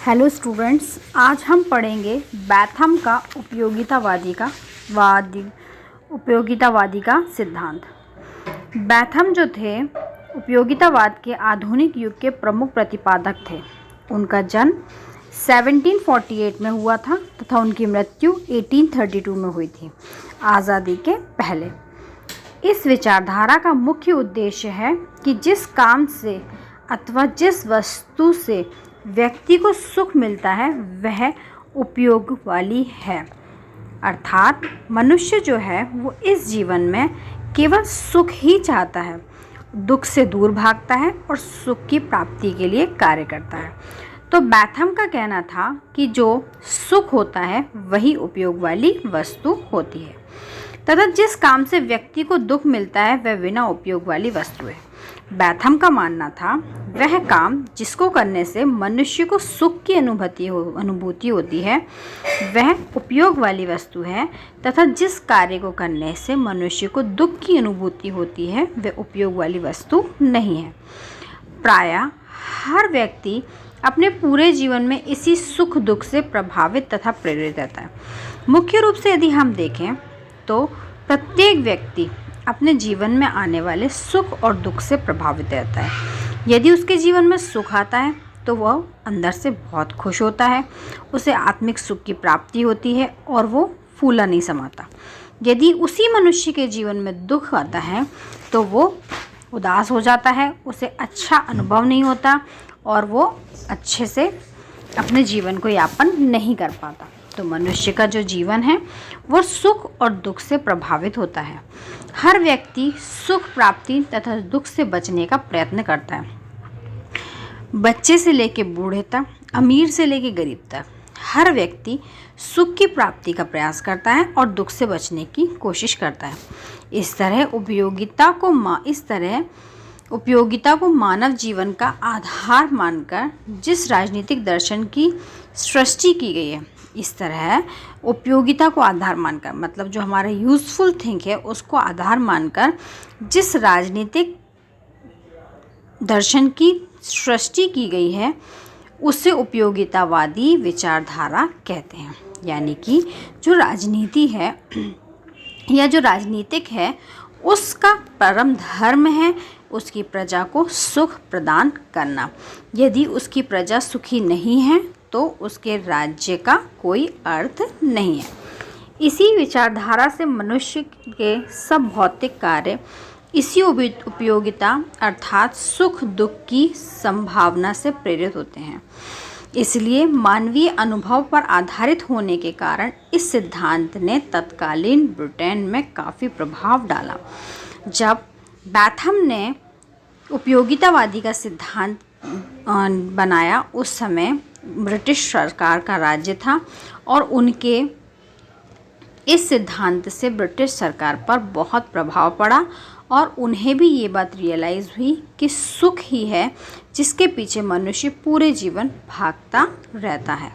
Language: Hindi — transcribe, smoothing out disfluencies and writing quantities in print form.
हेलो स्टूडेंट्स, आज हम पढ़ेंगे बैथम का उपयोगितावादी का सिद्धांत। बैथम जो थे उपयोगितावाद के आधुनिक युग के प्रमुख प्रतिपादक थे। उनका जन्म 1748 में हुआ था तथा उनकी मृत्यु 1832 में हुई थी, आज़ादी के पहले। इस विचारधारा का मुख्य उद्देश्य है कि जिस काम से अथवा जिस वस्तु से व्यक्ति को सुख मिलता है वह उपयोग वाली है। अर्थात मनुष्य जो है वो इस जीवन में केवल सुख ही चाहता है, दुख से दूर भागता है और सुख की प्राप्ति के लिए कार्य करता है। तो बैथम का कहना था कि जो सुख होता है वही उपयोग वाली वस्तु होती है तथा जिस काम से व्यक्ति को दुख मिलता है वह बिना उपयोग वाली वस्तु है। बैथम का मानना था वह काम जिसको करने से मनुष्य को सुख की अनुभूति होती है वह उपयोग वाली वस्तु है तथा जिस कार्य को करने से मनुष्य को दुख की अनुभूति होती है वह उपयोग वाली वस्तु नहीं है। प्रायः हर व्यक्ति अपने पूरे जीवन में इसी सुख दुख से प्रभावित तथा प्रेरित रहता है। मुख्य रूप से यदि हम देखें तो प्रत्येक व्यक्ति अपने जीवन में आने वाले सुख और दुख से प्रभावित रहता है। यदि उसके जीवन में सुख आता है तो वह अंदर से बहुत खुश होता है, उसे आत्मिक सुख की प्राप्ति होती है और वो फूला नहीं समाता। यदि उसी मनुष्य के जीवन में दुख आता है तो वो उदास हो जाता है, उसे अच्छा अनुभव नहीं होता और वो अच्छे से अपने जीवन को यापन नहीं कर पाता। तो मनुष्य का जो जीवन है वो सुख और दुख से प्रभावित होता है। हर व्यक्ति सुख प्राप्ति तथा दुख से बचने का प्रयत्न करता है। बच्चे से लेकर बूढ़े तक, अमीर से लेकर गरीब तक, हर व्यक्ति सुख की प्राप्ति का प्रयास करता है और दुख से बचने की कोशिश करता है। इस तरह उपयोगिता को मानव जीवन का आधार मानकर जिस राजनीतिक दर्शन की सृष्टि की गई है, इस तरह उपयोगिता को आधार मानकर, मतलब जो हमारा यूज़फुल थिंग है उसको आधार मानकर जिस राजनीतिक दर्शन की सृष्टि की गई है उसे उपयोगितावादी विचारधारा कहते हैं। यानी कि जो राजनीति है या जो राजनीतिक है उसका परम धर्म है उसकी प्रजा को सुख प्रदान करना। यदि उसकी प्रजा सुखी नहीं है तो उसके राज्य का कोई अर्थ नहीं है। इसी विचारधारा से मनुष्य के सब भौतिक कार्य इसी उपयोगिता अर्थात सुख दुख की संभावना से प्रेरित होते हैं। इसलिए मानवीय अनुभव पर आधारित होने के कारण इस सिद्धांत ने तत्कालीन ब्रिटेन में काफ़ी प्रभाव डाला। जब बैथम ने उपयोगितावादी का सिद्धांत बनाया उस समय ब्रिटिश सरकार का राज्य था और उनके इस सिद्धांत से ब्रिटिश सरकार पर बहुत प्रभाव पड़ा और उन्हें भी ये बात रियलाइज़ हुई कि सुख ही है जिसके पीछे मनुष्य पूरे जीवन भागता रहता है।